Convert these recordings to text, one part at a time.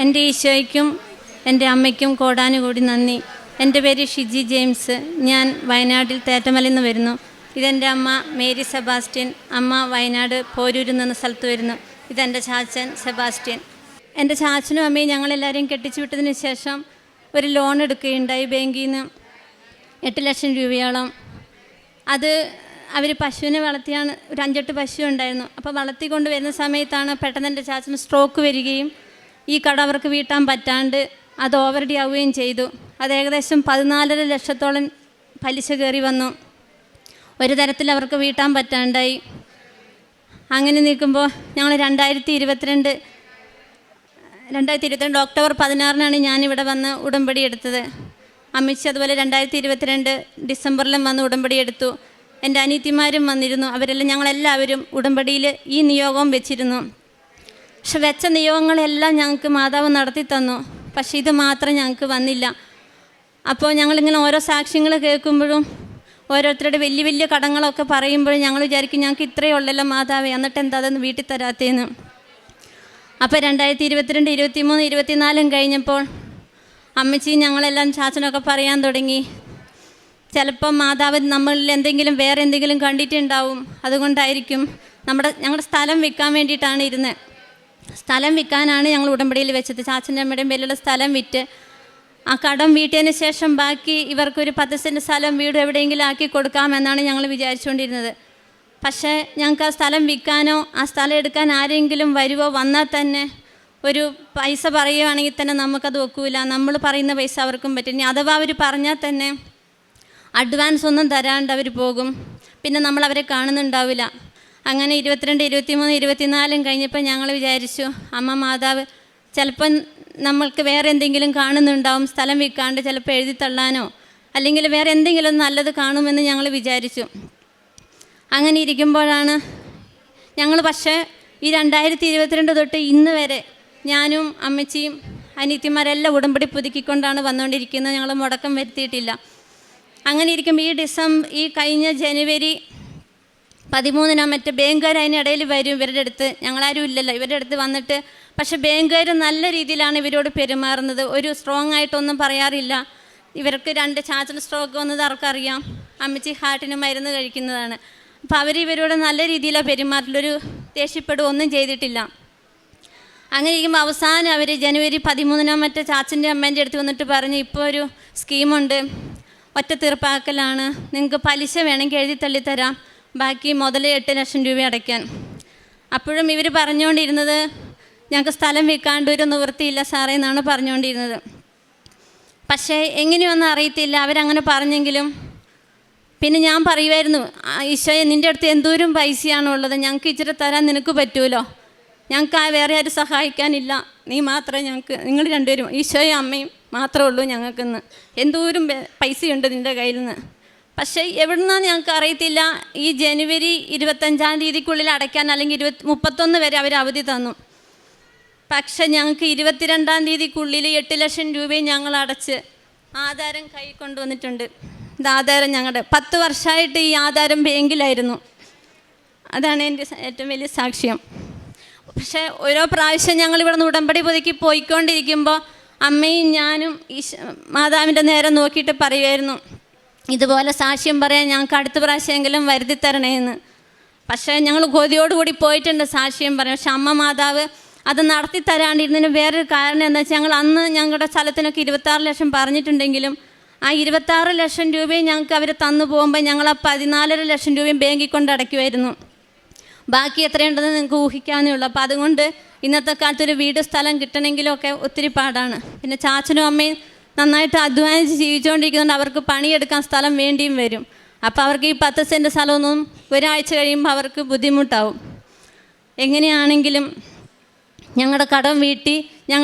എൻ്റെ ഈശോയ്ക്കും എൻ്റെ അമ്മയ്ക്കും കോടാനുകൂടി നന്ദി. എൻ്റെ പേര് ഷിജി ജെയിംസ്. ഞാൻ വയനാട്ടിൽ തേറ്റമലയിൽ നിന്ന് വരുന്നു. ഇതെൻ്റെ അമ്മ മേരി സെബാസ്റ്റ്യൻ. അമ്മ വയനാട് പോരൂരിൽ നിന്ന് സ്ഥലത്ത് വരുന്നു. ഇതെൻ്റെ ചാച്ചൻ സെബാസ്റ്റ്യൻ. എൻ്റെ ചാച്ചനും അമ്മയും ഞങ്ങളെല്ലാവരെയും കെട്ടിച്ചു വിട്ടതിന് ശേഷം ഒരു ലോൺ എടുക്കുകയുണ്ടായി ബാങ്കിൽ നിന്ന് 8 ലക്ഷം രൂപയോളം. അത് അവർ പശുവിനെ വളർത്തിയാണ്, ഒരു 5-8 പശു ഉണ്ടായിരുന്നു. അപ്പോൾ വളർത്തിക്കൊണ്ട് വരുന്ന സമയത്താണ് പെട്ടെന്ന് എൻ്റെ ചാച്ചന് സ്ട്രോക്ക് വരികയും ഈ കട അവർക്ക് വീട്ടാൻ പറ്റാണ്ട് അത് ഓവർഡ്യൂ ആവുകയും ചെയ്തു. അത് ഏകദേശം 14.5 ലക്ഷത്തോളം പലിശ കയറി വന്നു. ഒരു തരത്തിൽ അവർക്ക് വീട്ടാൻ പറ്റാണ്ടായി. അങ്ങനെ നിൽക്കുമ്പോൾ ഞങ്ങൾ 2022 ഒക്ടോബർ 16 ഞാനിവിടെ വന്ന് ഉടമ്പടി എടുത്തത്. അമ്മച്ചി അതുപോലെ 2022 ഡിസംബറിലും വന്ന് ഉടമ്പടി എടുത്തു. എൻ്റെ അനിയത്തിമാരും വന്നിരുന്നു. അവരെല്ലാം ഞങ്ങളെല്ലാവരും ഉടമ്പടിയിൽ ഈ നിയോഗം വെച്ചിരുന്നു. പക്ഷെ വെച്ച നിയോഗങ്ങളെല്ലാം ഞങ്ങൾക്ക് മാതാവ് നടത്തി തന്നു. പക്ഷേ ഇത് മാത്രം ഞങ്ങൾക്ക് വന്നില്ല. അപ്പോൾ ഞങ്ങളിങ്ങനെ ഓരോ സാക്ഷ്യങ്ങൾ കേൾക്കുമ്പോഴും ഓരോരുത്തരുടെ വലിയ വലിയ കടങ്ങളൊക്കെ പറയുമ്പോഴും ഞങ്ങൾ വിചാരിക്കും ഞങ്ങൾക്ക് ഇത്രയേ ഉള്ളല്ലോ മാതാവേ, എന്നിട്ട് എന്താ അതൊന്ന് വീട്ടിൽ തരാത്തേന്ന്. അപ്പോൾ 2022, 23, 24 കഴിഞ്ഞപ്പോൾ അമ്മച്ചി ഞങ്ങളെല്ലാം ചാച്ചനൊക്കെ പറയാൻ തുടങ്ങി, ചിലപ്പം മാതാവ് നമ്മളിൽ വേറെ എന്തെങ്കിലും കണ്ടിട്ടുണ്ടാവും, അതുകൊണ്ടായിരിക്കും. ഞങ്ങളുടെ സ്ഥലം വിൽക്കാൻ വേണ്ടിയിട്ടാണ് ഇരുന്നത്. സ്ഥലം വിൽക്കാനാണ് ഞങ്ങൾ ഉടമ്പടിയിൽ വെച്ചത്. ചാച്ചൻ്റെ അമ്മയുടെയും പേരിലുള്ള സ്ഥലം വിറ്റ് ആ കടം വീട്ടിയതിന് ശേഷം ബാക്കി ഇവർക്കൊരു 10 സെൻറ്റ് സ്ഥലം വീട് എവിടെയെങ്കിലും ആക്കി കൊടുക്കാമെന്നാണ് ഞങ്ങൾ വിചാരിച്ചുകൊണ്ടിരുന്നത്. പക്ഷേ ഞങ്ങൾക്ക് ആ സ്ഥലം വിൽക്കാനോ ആ സ്ഥലം എടുക്കാൻ ആരെങ്കിലും വരുമോ, വന്നാൽ തന്നെ ഒരു പൈസ പറയുകയാണെങ്കിൽ തന്നെ നമുക്കത് ഒക്കില്ല. നമ്മൾ പറയുന്ന പൈസ അവർക്കും പറ്റും. ഇനി അഥവാ അവർ പറഞ്ഞാൽ തന്നെ അഡ്വാൻസ് ഒന്നും തരാണ്ട് അവർ പോകും. പിന്നെ നമ്മളവരെ കാണുന്നുണ്ടാവില്ല. അങ്ങനെ 22, 23, 24 കഴിഞ്ഞപ്പോൾ ഞങ്ങൾ വിചാരിച്ചു, അമ്മ മാതാവ് ചിലപ്പം നമ്മൾക്ക് വേറെ എന്തെങ്കിലും കാണുന്നുണ്ടാവും, സ്ഥലം വിൽക്കാണ്ട് ചിലപ്പോൾ എഴുതി തള്ളാനോ അല്ലെങ്കിൽ വേറെ എന്തെങ്കിലും നല്ലത് കാണുമെന്ന് ഞങ്ങൾ വിചാരിച്ചു. അങ്ങനെ ഇരിക്കുമ്പോഴാണ് ഞങ്ങൾ പക്ഷേ ഈ 2022 തൊട്ട് ഇന്ന് വരെ ഞാനും അമ്മച്ചിയും അനിയത്തിമാരെല്ലാം ഉടമ്പടി പുതുക്കിക്കൊണ്ടാണ് വന്നുകൊണ്ടിരിക്കുന്നത്. ഞങ്ങൾ മുടക്കം വരുത്തിയിട്ടില്ല. അങ്ങനെ ഇരിക്കുമ്പോൾ ഈ കഴിഞ്ഞ ജനുവരി 13 മറ്റേ ബാങ്കുകാർ അതിനിടയിൽ വരും ഇവരുടെ അടുത്ത്. ഞങ്ങളാരും ഇല്ലല്ലോ, ഇവരുടെ അടുത്ത് വന്നിട്ട്. പക്ഷേ ബാങ്കുകാർ നല്ല രീതിയിലാണ് ഇവരോട് പെരുമാറുന്നത്. ഒരു സ്ട്രോങ് ആയിട്ടൊന്നും പറയാറില്ല. ഇവർക്ക് 2 ചാച്ചൽ സ്ട്രോക്ക് വന്നത് അവർക്കറിയാം. അമ്മച്ചി ഹാർട്ടിന് മരുന്ന് കഴിക്കുന്നതാണ്. അപ്പോൾ ഇവരോട് നല്ല രീതിയിലാണ് പെരുമാറില്ലൊരു ദേഷ്യപ്പെടുക ഒന്നും ചെയ്തിട്ടില്ല. അങ്ങനെ ഇരിക്കുമ്പോൾ അവസാനം അവർ ജനുവരി 13 മറ്റേ ചാച്ചൻ്റെ അമ്മേൻ്റെ അടുത്ത് വന്നിട്ട് പറഞ്ഞു, ഇപ്പോൾ ഒരു സ്കീമുണ്ട്, ഒറ്റ തീർപ്പാക്കലാണ്, നിങ്ങൾക്ക് പലിശ വേണമെങ്കിൽ എഴുതി തള്ളിത്തരാം, ബാക്കി മുതൽ 8 ലക്ഷം രൂപ അടയ്ക്കാൻ. അപ്പോഴും ഇവർ പറഞ്ഞുകൊണ്ടിരുന്നത് ഞങ്ങൾക്ക് സ്ഥലം വിൽക്കാണ്ട് ഒരു നിവൃത്തിയില്ല സാറേ എന്നാണ് പറഞ്ഞുകൊണ്ടിരുന്നത്. പക്ഷേ എങ്ങനെയൊന്നും അറിയത്തില്ല, അവരങ്ങനെ പറഞ്ഞെങ്കിലും പിന്നെ ഞാൻ പറയുമായിരുന്നു, ഈശോയെ നിൻ്റെ അടുത്ത് എന്തോരം പൈസയാണുള്ളത്, ഞങ്ങൾക്ക് ഇച്ചിരി തരാൻ നിനക്ക് പറ്റുമല്ലോ, ഞങ്ങൾക്ക് വേറെ ആരും സഹായിക്കാനില്ല, നീ മാത്രമേ ഞങ്ങൾക്ക്, നിങ്ങൾ രണ്ടുപേരും ഈശോയും അമ്മയും മാത്രമേ ഉള്ളൂ ഞങ്ങൾക്കിന്ന്, എന്തോരം പൈസയുണ്ട് നിൻ്റെ കയ്യിൽ നിന്ന്. പക്ഷേ എവിടുന്നാന്ന് ഞങ്ങൾക്ക് അറിയത്തില്ല. ഈ ജനുവരി 25 അടയ്ക്കാൻ അല്ലെങ്കിൽ 31 വരെ അവർ അവധി തന്നു. പക്ഷെ ഞങ്ങൾക്ക് 22 8 ലക്ഷം രൂപയും ഞങ്ങൾ അടച്ച് ആധാരം കൈ കൊണ്ടുവന്നിട്ടുണ്ട്. ഇത് ആധാരം ഞങ്ങളുടെ 10 വർഷമായിട്ട് ഈ ആധാരം ബാങ്കിലായിരുന്നു. അതാണ് എൻ്റെ ഏറ്റവും വലിയ സാക്ഷ്യം. പക്ഷേ ഓരോ പ്രാവശ്യം ഞങ്ങളിവിടെ നിന്ന് ഉടമ്പടി പുതുക്കി പോയിക്കൊണ്ടിരിക്കുമ്പോൾ അമ്മയും ഞാനും ഈ മാതാവിൻ്റെ നേരെ നോക്കിയിട്ട് പറയുമായിരുന്നു, ഇതുപോലെ സാക്ഷ്യം പറയാൻ ഞങ്ങൾക്ക് അടുത്ത പ്രാവശ്യമെങ്കിലും വരുത്തി തരണേന്ന്. പക്ഷേ ഞങ്ങൾ കൊതിയോടുകൂടി പോയിട്ടുണ്ട് സാക്ഷ്യം പറയാം. പക്ഷെ അമ്മ മാതാവ് അത് നടത്തി തരാണ്ടിരുന്നതിന് വേറൊരു കാരണം എന്താ വെച്ചാൽ, ഞങ്ങൾ അന്ന് ഞങ്ങളുടെ സ്ഥലത്തിനൊക്കെ 26 ലക്ഷം പറഞ്ഞിട്ടുണ്ടെങ്കിലും ആ 26 ലക്ഷം രൂപയും ഞങ്ങൾക്ക് അവർ തന്നു പോകുമ്പോൾ ഞങ്ങൾ ആ 14.5 ലക്ഷം രൂപയും ബാങ്കിൽ കൊണ്ട് അടയ്ക്കുമായിരുന്നു. ബാക്കി എത്രയുണ്ടെന്ന് നിങ്ങൾക്ക് ഊഹിക്കാവുന്നേ ഉള്ളൂ. അപ്പോൾ അതുകൊണ്ട് ഇന്നത്തെ കാലത്തൊരു വീട് സ്ഥലം കിട്ടണമെങ്കിലൊക്കെ ഒത്തിരി പാടാണ്. പിന്നെ ചാച്ചനും അമ്മയും നന്നായിട്ട് അധ്വാനിച്ച് ജീവിച്ചുകൊണ്ടിരിക്കുന്നുണ്ട്. അവർക്ക് പണിയെടുക്കാൻ സ്ഥലം വേണ്ടിയും വരും. അപ്പോൾ അവർക്ക് ഈ 10 സെൻറ്റ് സ്ഥലമൊന്നും ഒരാഴ്ച കഴിയുമ്പോൾ അവർക്ക് ബുദ്ധിമുട്ടാവും. എങ്ങനെയാണെങ്കിലും ഞങ്ങളുടെ കടം വീട്ടി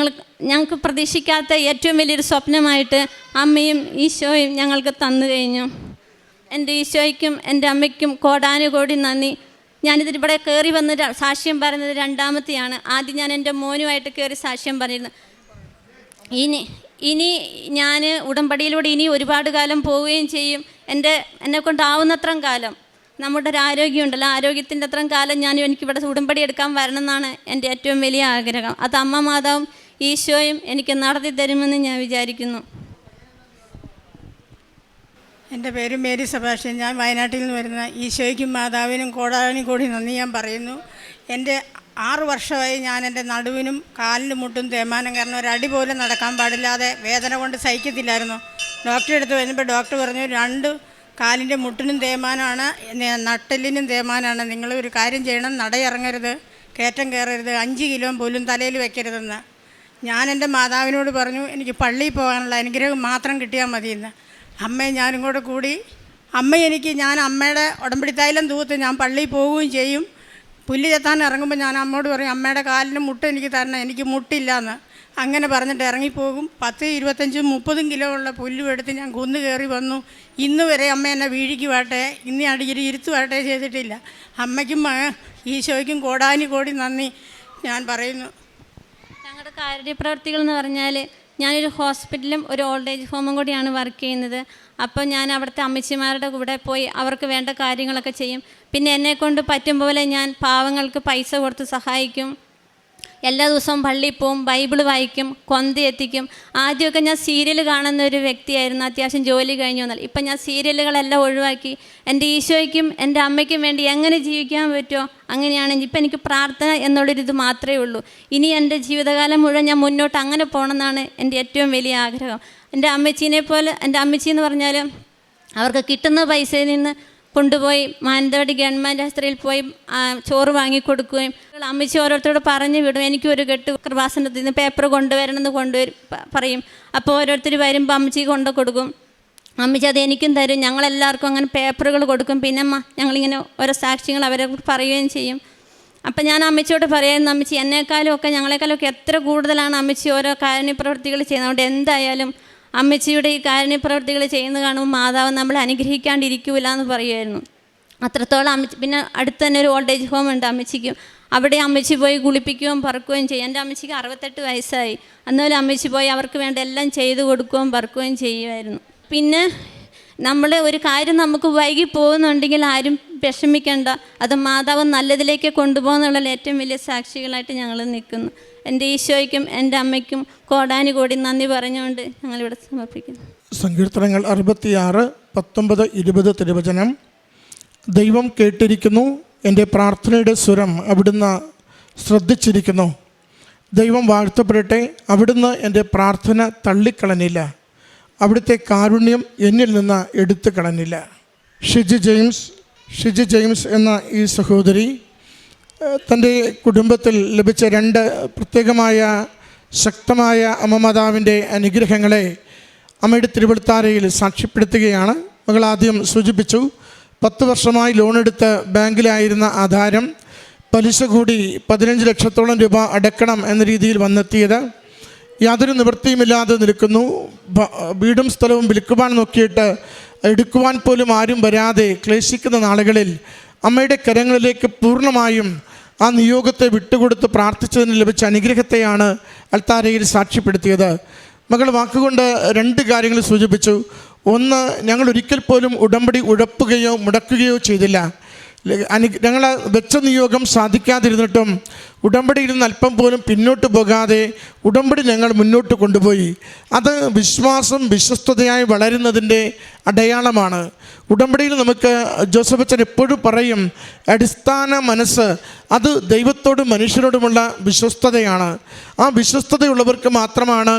ഞങ്ങൾക്ക് പ്രതീക്ഷിക്കാത്ത ഏറ്റവും വലിയൊരു സ്വപ്നമായിട്ട് അമ്മയും ഈശോയും ഞങ്ങൾക്ക് തന്നു കഴിഞ്ഞു. എൻ്റെ ഈശോയ്ക്കും എൻ്റെ അമ്മയ്ക്കും കോടാനുകോടി നന്ദി. ഞാനിതിവിടെ കയറി വന്ന് സാക്ഷ്യം പറയുന്നത് 2ാമത്തെയാണ്. ആദ്യം ഞാൻ എൻ്റെ മോനുമായിട്ട് കയറി സാക്ഷ്യം പറഞ്ഞിരുന്നു. ഇനി ഞാൻ ഉടമ്പടിയിലൂടെ ഇനി ഒരുപാട് കാലം പോവുകയും ചെയ്യും. എന്നെക്കൊണ്ടാവുന്നത്ര കാലം നമ്മുടെ ഒരു ആരോഗ്യമുണ്ടല്ലോ, ആരോഗ്യത്തിൻ്റെ അത്രയും കാലം എനിക്കിവിടെ ഉടമ്പടി എടുക്കാൻ വരണം എന്നാണ് എൻ്റെ ഏറ്റവും വലിയ ആഗ്രഹം. അത് അമ്മ മാതാവും ഈശോയും എനിക്ക് നടത്തി തരുമെന്ന് ഞാൻ വിചാരിക്കുന്നു. എൻ്റെ പേര് മേരി സെബാസ്റ്റ്യൻ. ഞാൻ വയനാട്ടിൽ നിന്ന് വരുന്ന. ഈശോയ്ക്കും മാതാവിനും കോടാനുകോടി നന്ദി ഞാൻ പറയുന്നു. എൻ്റെ 6 വർഷമായി ഞാൻ എൻ്റെ നടുവിനും കാലിനും മുട്ടും തേയ്മാനം കാരണം ഒരടി പോലും നടക്കാൻ പാടില്ലാതെ വേദന കൊണ്ട് സഹിക്കത്തില്ലായിരുന്നു. ഡോക്ടറെ അടുത്ത് വരുമ്പോൾ ഡോക്ടർ പറഞ്ഞു 2 കാലിൻ്റെ മുട്ടിനും തേയ്മാനമാണ്, നട്ടെല്ലിനും തേയ്മാനമാണ്. നിങ്ങൾ ഒരു കാര്യം ചെയ്യണം, നടയിറങ്ങരുത്, കയറ്റം കയറരുത്, 5 കിലോ പോലും തലയിൽ വെക്കരുതെന്ന്. ഞാൻ എൻ്റെ മാതാവിനോട് പറഞ്ഞു എനിക്ക് പള്ളിയിൽ പോകാനുള്ള അനുഗ്രഹം മാത്രം കിട്ടിയാൽ മതിയെന്ന്. അമ്മയും ഞാനും കൂടെ കൂടി ഞാൻ അമ്മയുടെ ഉടമ്പടി തൈലം തൂത്ത് ഞാൻ പള്ളിയിൽ പോവുകയും ചെയ്യും. പുല്ല് ചെത്താൻ ഇറങ്ങുമ്പോൾ ഞാൻ അമ്മയോട് പറയും അമ്മയുടെ കാലിന് മുട്ട് എനിക്ക് തരണം, എനിക്ക് മുട്ടില്ല എന്ന്. അങ്ങനെ പറഞ്ഞിട്ട് ഇറങ്ങിപ്പോകും. 10, 25, 30 കിലോ ഉള്ള പുല്ലും എടുത്ത് ഞാൻ കുന്ന് കയറി വന്നു. ഇന്ന് വരെ അമ്മ എന്നെ വീഴിക്കുവാട്ടെ, ഇന്ന് അടിയിൽ ഇരുത്തുവാട്ടെ ചെയ്തിട്ടില്ല. അമ്മയ്ക്കും ഈശോയ്ക്കും കോടാനുകോടി നന്ദി ഞാൻ പറയുന്നു. ഞങ്ങളുടെ കാര്യപ്രവർത്തികൾ എന്ന് പറഞ്ഞാൽ ഞാനൊരു ഹോസ്പിറ്റലും ഒരു ഓൾഡ് ഏജ് ഹോമും കൂടിയാണ് വർക്ക് ചെയ്യുന്നത്. അപ്പോൾ ഞാൻ അവിടുത്തെ അമ്മച്ചിമാരുടെ കൂടെ പോയി അവർക്ക് വേണ്ട കാര്യങ്ങളൊക്കെ ചെയ്യും. പിന്നെ എന്നെക്കൊണ്ട് പറ്റും പോലെ ഞാൻ പാവങ്ങൾക്ക് പൈസ കൊടുത്ത് സഹായിക്കും. എല്ലാ ദിവസവും പള്ളിയിൽ പോവും, ബൈബിൾ വായിക്കും, കൊന്ത എത്തിക്കും. ആദ്യമൊക്കെ ഞാൻ സീരിയൽ കാണുന്ന ഒരു വ്യക്തിയായിരുന്നു, അത്യാവശ്യം ജോലി കഴിഞ്ഞു വന്നാൽ. ഇപ്പം ഞാൻ സീരിയലുകളെല്ലാം ഒഴിവാക്കി എൻ്റെ ഈശോയ്ക്കും എൻ്റെ അമ്മയ്ക്കും വേണ്ടി എങ്ങനെ ജീവിക്കാൻ പറ്റുമോ അങ്ങനെയാണ്. ഇപ്പം എനിക്ക് പ്രാർത്ഥന എന്നുള്ളൊരിത് മാത്രമേ ഉള്ളൂ. ഇനി എൻ്റെ ജീവിതകാലം മുഴുവൻ ഞാൻ മുന്നോട്ട് അങ്ങനെ പോകണമെന്നാണ് എൻ്റെ ഏറ്റവും വലിയ ആഗ്രഹം. എൻ്റെ അമ്മച്ചീനെ പോലെ, എൻ്റെ അമ്മച്ചി എന്ന് പറഞ്ഞാൽ അവർക്ക് കിട്ടുന്ന പൈസയിൽ നിന്ന് കൊണ്ടുപോയി മാനന്തവാടി ഗവൺമെൻറ് ആശുപത്രിയിൽ പോയി ചോറ് വാങ്ങിക്കൊടുക്കുകയും അമ്മച്ചി ഓരോരുത്തരോട് പറഞ്ഞു വിടും. എനിക്കൊരു കെട്ട് കൃപാസനത്തിൽ നിന്ന് പേപ്പർ കൊണ്ടുവരണമെന്ന് പറയും. അപ്പോൾ ഓരോരുത്തർ വരുമ്പോൾ അമ്മച്ചി കൊണ്ടു കൊടുക്കും. അമ്മച്ചി അത് എനിക്കും തരും. ഞങ്ങളെല്ലാവർക്കും അങ്ങനെ പേപ്പറുകൾ കൊടുക്കും. പിന്നെ ഞങ്ങളിങ്ങനെ ഓരോ സാക്ഷ്യങ്ങൾ അവരെ പറയുകയും ചെയ്യും. അപ്പം ഞാൻ അമ്മച്ചിയോട് പറയായിരുന്നു, അമ്മച്ചി എന്നേക്കാളും ഒക്കെ ഞങ്ങളെക്കാളും ഒക്കെ എത്ര കൂടുതലാണ് അമ്മച്ചി ഓരോ കാരുണ്യപ്രവൃത്തികൾ ചെയ്യുന്നത്. അതുകൊണ്ട് എന്തായാലും അമ്മച്ചിയുടെ ഈ കാരുണ്യപ്രവൃത്തികൾ ചെയ്യുന്നത് കാണുമ്പോൾ മാതാവ് നമ്മളെ അനുഗ്രഹിക്കാണ്ടിരിക്കില്ല എന്ന് പറയുമായിരുന്നു. അത്രത്തോളം അമ്മച്ചി. പിന്നെ അടുത്ത് തന്നെ ഒരു ഓൾഡ് ഏജ് ഹോം ഉണ്ട് അമ്മച്ചിക്കും. അവിടെ അമ്മച്ചി പോയി കുളിപ്പിക്കുകയും പറക്കുകയും ചെയ്യും. എൻ്റെ അമ്മച്ചിക്ക് 68 വയസ്സായി. എന്നാലും അമ്മച്ചി പോയി അവർക്ക് വേണ്ട എല്ലാം ചെയ്തു കൊടുക്കുകയും പറക്കുകയും ചെയ്യുമായിരുന്നു. പിന്നെ നമ്മൾ ഒരു കാര്യം നമുക്ക് വൈകി പോകുന്നുണ്ടെങ്കിൽ ആരും വിഷമിക്കേണ്ട, അത് മാതാവ് നല്ലതിലേക്ക് കൊണ്ടുപോകുന്നുള്ള ഏറ്റവും വലിയ സാക്ഷികളായിട്ട് ഞങ്ങൾ നിൽക്കുന്നു. എൻ്റെ ഈശോയ്ക്കും എൻ്റെ അമ്മയ്ക്കും കോടാനുകോടി നന്ദി പറഞ്ഞുകൊണ്ട് ഞങ്ങളിവിടെ സമർപ്പിക്കുന്നു. സങ്കീർത്തനങ്ങൾ 66, 19, 20 തിരുവചനം. ദൈവം കേട്ടിരിക്കുന്നു, എൻ്റെ പ്രാർത്ഥനയുടെ സ്വരം അവിടുന്ന് ശ്രദ്ധിച്ചിരിക്കുന്നു. ദൈവം വാഴ്ത്തപ്പെടട്ടെ. അവിടുന്ന് എൻ്റെ പ്രാർത്ഥന തള്ളിക്കളഞ്ഞില്ല, അവിടുത്തെ കാരുണ്യം എന്നിൽ നിന്ന് എടുത്തു കളഞ്ഞില്ല. ഷിജി ജെയിംസ് എന്ന ഈ സഹോദരി തൻ്റെ കുടുംബത്തിൽ ലഭിച്ച 2 പ്രത്യേകമായ ശക്തമായ അമ്മമാതാവിൻ്റെ അനുഗ്രഹങ്ങളെ അമ്മയുടെ തിരുവെളുത്താരയിൽ സാക്ഷ്യപ്പെടുത്തുകയാണ്. മകൾ ആദ്യം സൂചിപ്പിച്ചു, 10 വർഷമായി ലോണെടുത്ത് ബാങ്കിലായിരുന്ന ആധാരം പലിശ കൂടി 15 ലക്ഷത്തോളം രൂപ അടക്കണം എന്ന രീതിയിൽ വന്നെത്തിയത്. യാതൊരു നിവൃത്തിയുമില്ലാതെ നിൽക്കുന്നു. വീടും സ്ഥലവും വിൽക്കുവാൻ നോക്കിയിട്ട് എടുക്കുവാൻ പോലും ആരും വരാതെ ക്ലേശിക്കുന്ന നാളുകളിൽ അമ്മയുടെ കരങ്ങളിലേക്ക് പൂർണ്ണമായും ആ നിയോഗത്തെ വിട്ടുകൊടുത്ത് പ്രാർത്ഥിച്ചതിന് ലഭിച്ച അനുഗ്രഹത്തെയാണ് അൾത്താരയിൽ സാക്ഷ്യപ്പെടുത്തിയത്. മകൾ വാക്കുകൊണ്ട് 2 കാര്യങ്ങൾ സൂചിപ്പിച്ചു. ഒന്ന്, ഞങ്ങൾ ഒരിക്കൽ പോലും ഉടമ്പടി ഉഴപ്പുകയോ മുടക്കുകയോ ചെയ്തില്ല. ഞങ്ങൾ വെച്ച നിയോഗം സാധിക്കാതിരുന്നിട്ടും ഉടമ്പടിയിൽ നിന്ന് അല്പം പോലും പിന്നോട്ട് പോകാതെ ഉടമ്പടി ഞങ്ങൾ മുന്നോട്ട് കൊണ്ടുപോയി. അത് വിശ്വാസം വിശ്വസ്തതയായി വളരുന്നതിൻ്റെ അടയാളമാണ്. ഉടമ്പടിയിൽ നമുക്ക് ജോസഫ് അച്ഛൻ എപ്പോഴും പറയും, അടിസ്ഥാന മനസ്സ് അത് ദൈവത്തോടും മനുഷ്യരോടുമുള്ള വിശ്വസ്തതയാണ്. ആ വിശ്വസ്തതയുള്ളവർക്ക് മാത്രമാണ്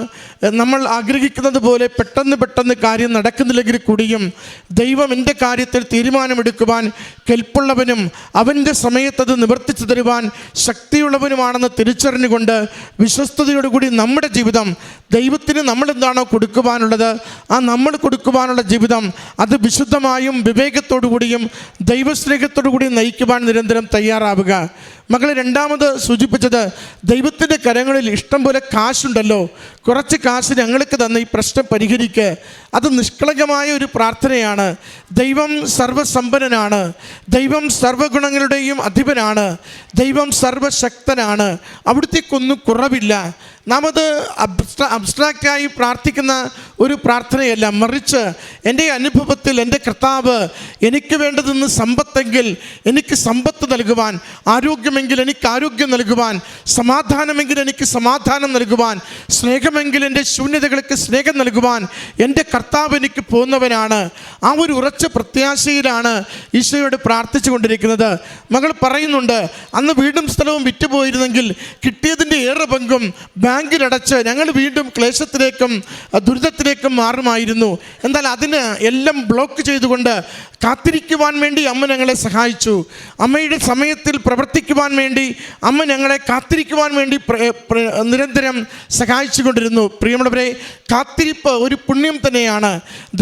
നമ്മൾ ആഗ്രഹിക്കുന്നത് പോലെ പെട്ടെന്ന് കാര്യം നടക്കുന്നില്ലെങ്കിൽ കൂടിയും ദൈവം എൻ്റെ കാര്യത്തിൽ തീരുമാനമെടുക്കുവാൻ കെൽപ്പുള്ളവനും അവൻ്റെ സമയത്തത് നിവർത്തിച്ചു തരുവാൻ ശക്തിയുള്ളവനുമാണെന്ന് തിരിച്ചറിഞ്ഞുകൊണ്ട് വിശ്വസ്തയോടുകൂടി നമ്മുടെ ജീവിതം ദൈവത്തിന് നമ്മൾ എന്താണോ കൊടുക്കുവാനുള്ളത് ആ നമ്മൾ കൊടുക്കുവാനുള്ള ജീവിതം അത് വിശുദ്ധമായും വിവേകത്തോടു കൂടിയും ദൈവസ്നേഹത്തോടു കൂടിയും നയിക്കുവാൻ നിരന്തരം തയ്യാറാവുക. മകൾ രണ്ടാമത് സൂചിപ്പിച്ചത്, ദൈവത്തിൻ്റെ കരങ്ങളിൽ ഇഷ്ടം പോലെ കാശുണ്ടല്ലോ, കുറച്ച് കാശ് ഞങ്ങൾക്ക് തന്ന ഈ പ്രശ്നം പരിഹരിക്കുക. അത് നിഷ്കളങ്കമായ ഒരു പ്രാർത്ഥനയാണ്. ദൈവം സർവസമ്പന്നനാണ്, ദൈവം സർവഗുണങ്ങളുടെയും അധിപനാണ്, ദൈവം സർവശക്തനാണ്, അവിടുത്തേക്കൊന്നും കുറവില്ല. നാം അത് അബ്സ്ട്രാക്റ്റായി പ്രാർത്ഥിക്കുന്ന ഒരു പ്രാർത്ഥനയല്ല, മറിച്ച് എൻ്റെ അനുഭവത്തിൽ എൻ്റെ കർത്താവ് എനിക്ക് വേണ്ടതെന്ന് സമ്പത്തെങ്കിൽ എനിക്ക് സമ്പത്ത് നൽകുവാൻ, ആരോഗ്യമെങ്കിൽ എനിക്ക് ആരോഗ്യം നൽകുവാൻ, സമാധാനമെങ്കിൽ എനിക്ക് സമാധാനം നൽകുവാൻ, സ്നേഹമെങ്കിൽ എൻ്റെ ശൂന്യതകൾക്ക് സ്നേഹം നൽകുവാൻ എൻ്റെ കർത്താവ് എനിക്ക് പോകുന്നവനാണ്. ആ ഒരു ഉറച്ച പ്രത്യാശയിലാണ് ഈശോയോട് പ്രാർത്ഥിച്ചു കൊണ്ടിരിക്കുന്നത്. മകൾ പറയുന്നുണ്ട്, അന്ന് വീടും സ്ഥലവും വിറ്റുപോയിരുന്നെങ്കിൽ കിട്ടിയതിൻ്റെ ഏറെ പങ്കും ബാങ്കിലടച്ച് ഞങ്ങൾ വീണ്ടും ക്ലേശത്തിലേക്കും ദുരിതത്തിലേക്കും മാറുമായിരുന്നു. എന്നാൽ അതിന് എല്ലാം ബ്ലോക്ക് ചെയ്തുകൊണ്ട് കാത്തിരിക്കുവാൻ വേണ്ടി അമ്മ ഞങ്ങളെ സഹായിച്ചു. അമ്മയുടെ സമയത്തിൽ പ്രവർത്തിക്കുവാൻ വേണ്ടി അമ്മ ഞങ്ങളെ കാത്തിരിക്കുവാൻ വേണ്ടി നിരന്തരം സഹായിച്ചു കൊണ്ടിരുന്നു. പ്രിയമുള്ളവരെ, കാത്തിരിപ്പ് ഒരു പുണ്യം തന്നെയാണ്.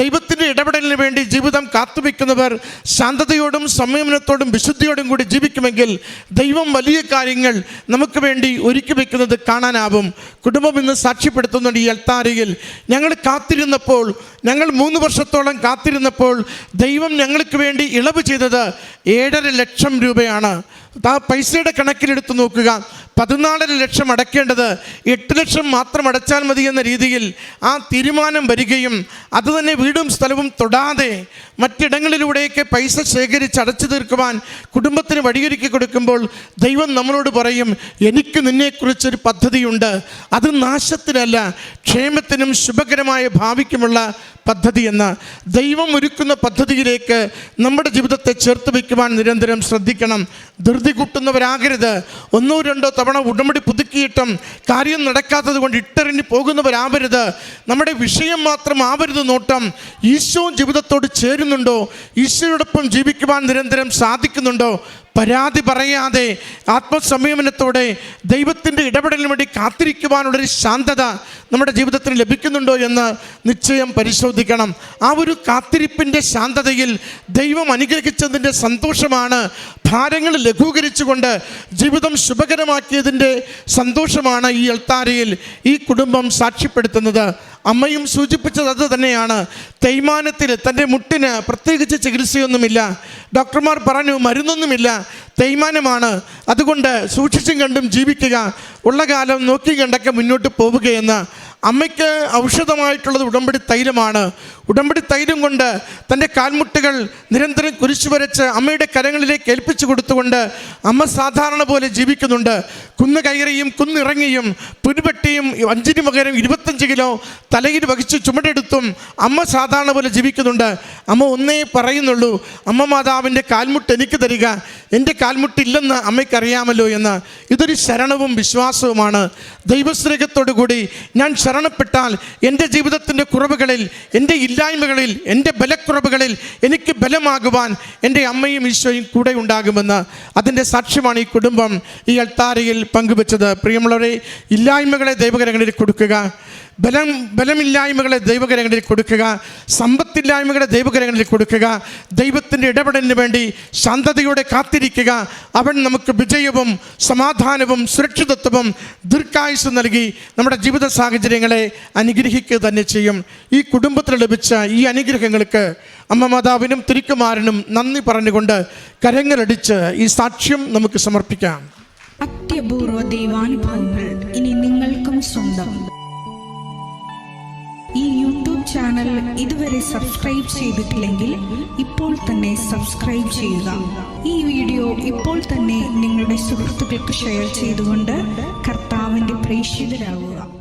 ദൈവത്തിൻ്റെ ഇടപെടലിന് വേണ്ടി ജീവിതം കാത്തുവെക്കുന്നവർ ശാന്തതയോടും സംയമനത്തോടും വിശുദ്ധിയോടും കൂടി ജീവിക്കുമെങ്കിൽ ദൈവം വലിയ കാര്യങ്ങൾ നമുക്ക് വേണ്ടി ഒരുക്കി വെക്കുന്നത് കാണാനാവും. കുടുംബം ഇന്ന് സാക്ഷ്യപ്പെടുത്തുന്നുണ്ട്. ഈ അൾത്താരയിൽ ഞങ്ങൾ കാത്തിരുന്നപ്പോൾ, ഞങ്ങൾ 3 വർഷത്തോളം കാത്തിരുന്നപ്പോൾ ദൈവം ഞങ്ങൾക്ക് വേണ്ടി ഇളവ് ചെയ്തത് 7.5 ലക്ഷം രൂപയാണ്. ആ പൈസയുടെ കണക്കിലെടുത്ത് നോക്കുക. 14.5 ലക്ഷം അടയ്ക്കേണ്ടത് 8 ലക്ഷം മാത്രം അടച്ചാൽ മതി എന്ന രീതിയിൽ ആ തീരുമാനം വരികയും അതുതന്നെ വീടും സ്ഥലവും തൊടാതെ മറ്റിടങ്ങളിലൂടെയൊക്കെ പൈസ ശേഖരിച്ച് അടച്ചു തീർക്കുവാൻ കുടുംബത്തിന് വഴിയൊരുക്കി കൊടുക്കുമ്പോൾ ദൈവം നമ്മളോട് പറയും, എനിക്ക് നിന്നെക്കുറിച്ചൊരു പദ്ധതിയുണ്ട്. അത് നാശത്തിനല്ല, ക്ഷേമത്തിനും ശുഭകരമായ ഭാവിക്കുമുള്ള പദ്ധതി എന്ന്. ദൈവം ഒരുക്കുന്ന പദ്ധതിയിലേക്ക് നമ്മുടെ ജീവിതത്തെ ചേർത്ത് വയ്ക്കുവാൻ നിരന്തരം ശ്രദ്ധിക്കണം. ധൃതി കൂട്ടുന്നവരാകരുത്. 1-2 തവണ ഉടമ്പടി പുതുക്കിയിട്ടും കാര്യം നടക്കാത്തത് കൊണ്ട് ഇട്ടെറിഞ്ഞ് പോകുന്നവരാവരുത്. നമ്മുടെ വിഷയം മാത്രം ആവരുത് നോട്ടം. ഈശോ ജീവിതത്തോട് ചേരുന്നുണ്ടോ? ഈശോയോടൊപ്പം ജീവിക്കുവാൻ നിരന്തരം സാധിക്കുന്നുണ്ടോ? പരാതി പറയാതെ ആത്മസംയമനത്തോടെ ദൈവത്തിൻ്റെ ഇടപെടലിന് വേണ്ടി കാത്തിരിക്കുവാനുള്ളൊരു ശാന്തത നമ്മുടെ ജീവിതത്തിന് ലഭിക്കുന്നുണ്ടോ എന്ന് നിശ്ചയം പരിശോധിക്കണം. ആ ഒരു കാത്തിരിപ്പിൻ്റെ ശാന്തതയിൽ ദൈവം അനുഗ്രഹിച്ചതിൻ്റെ സന്തോഷമാണ്, ഭാരങ്ങൾ ലഘൂകരിച്ചുകൊണ്ട് ജീവിതം ശുഭകരമാക്കിയതിൻ്റെ സന്തോഷമാണ് ഈ അൾത്താരയിൽ ഈ കുടുംബം സാക്ഷ്യപ്പെടുത്തുന്നത്. അമ്മയും സൂചിപ്പിച്ചത് അത് തന്നെയാണ്. തേയ്മാനത്തിൽ തൻ്റെ മുട്ടിന് പ്രത്യേകിച്ച് ചികിത്സയൊന്നുമില്ല. ഡോക്ടർമാർ പറഞ്ഞു മരുന്നൊന്നുമില്ല, തേയ്മാനമാണ്, അതുകൊണ്ട് സൂക്ഷിച്ചും കണ്ടും ജീവിക്കുക, ഉള്ള കാലം നോക്കി കണ്ടൊക്കെ മുന്നോട്ട് പോവുകയെന്ന്. അമ്മയ്ക്ക് ഔഷധമായിട്ടുള്ളത് ഉടമ്പടി തൈലമാണ്. ഉടമ്പടി തൈലം കൊണ്ട് തൻ്റെ കാൽമുട്ടുകൾ നിരന്തരം കുരിശു വരച്ച് അമ്മയുടെ കരങ്ങളിലേക്ക് ഏൽപ്പിച്ചു കൊടുത്തുകൊണ്ട് അമ്മ സാധാരണ പോലെ ജീവിക്കുന്നുണ്ട്. കുന്ന് കയറിയും കുന്നിറങ്ങിയും പുരുപെട്ടിയും 5 പകരം 25 കിലോ തലയിൽ വഹിച്ച് ചുമടെടുത്തും അമ്മ സാധാരണ പോലെ ജീവിക്കുന്നുണ്ട്. അമ്മ ഒന്നേ പറയുന്നുള്ളൂ, അമ്മ മാതാവിൻ്റെ കാൽമുട്ട് എനിക്ക് തരിക, എൻ്റെ കാൽമുട്ടില്ലെന്ന് അമ്മയ്ക്കറിയാമല്ലോ എന്ന്. ഇതൊരു ശരണവും വിശ്വാസവുമാണ്. ദൈവസ്നേഹത്തോടു കൂടി ഞാൻ ശരണപ്പെട്ടാൽ എൻ്റെ ജീവിതത്തിൻ്റെ കുറവുകളിൽ, എൻ്റെ ഇല്ലായ്മകളിൽ, എൻ്റെ ബലക്കുറവുകളിൽ എനിക്ക് ബലമാകുവാൻ എൻ്റെ അമ്മയും ഈശോയും കൂടെ ഉണ്ടാകുമെന്ന്. അതിൻ്റെ സാക്ഷ്യമാണ് ഈ കുടുംബം ഈ അൾത്താരയിൽ പങ്കുവെച്ചത്. പ്രിയമുള്ളവരെ, ഇല്ലായ്മകളെ ദൈവകരങ്ങളിൽ കൊടുക്കുക, ബലമില്ലായ്മകളെ ദൈവകരങ്ങളിൽ കൊടുക്കുക, സമ്പത്തില്ലായ്മകളെ ദൈവകരങ്ങളിൽ കൊടുക്കുക, ദൈവത്തിൻ്റെ ഇടപെടലിന് വേണ്ടി ശാന്തതയോടെ കാത്തിരിക്കുക. അവൻ നമുക്ക് വിജയവും സമാധാനവും സുരക്ഷിതത്വവും ദീർഘായുസ്സും നൽകി നമ്മുടെ ജീവിത സാഹചര്യങ്ങളെ അനുഗ്രഹിക്കുക തന്നെ ചെയ്യും. ഈ കുടുംബത്തിന് ലഭിച്ച ഈ അനുഗ്രഹങ്ങൾക്ക് അമ്മ മാതാവിനും തിരുക്കുമാരനും നന്ദി പറഞ്ഞുകൊണ്ട് കരങ്ങളടിച്ച് ഈ സാക്ഷ്യം നമുക്ക് സമർപ്പിക്കാം. അത്യപൂർവ ദൈവാനുഭവങ്ങൾ ഇനി നിങ്ങൾക്കും സ്വന്തം. ഈ യൂട്യൂബ് ചാനൽ ഇതുവരെ സബ്സ്ക്രൈബ് ചെയ്തിട്ടില്ലെങ്കിൽ ഇപ്പോൾ തന്നെ സബ്സ്ക്രൈബ് ചെയ്യുക. ഈ വീഡിയോ ഇപ്പോൾ തന്നെ നിങ്ങളുടെ സുഹൃത്തുക്കൾക്ക് ഷെയർ ചെയ്തുകൊണ്ട് കർത്താവിൻ്റെ പ്രേക്ഷിതരാകുക.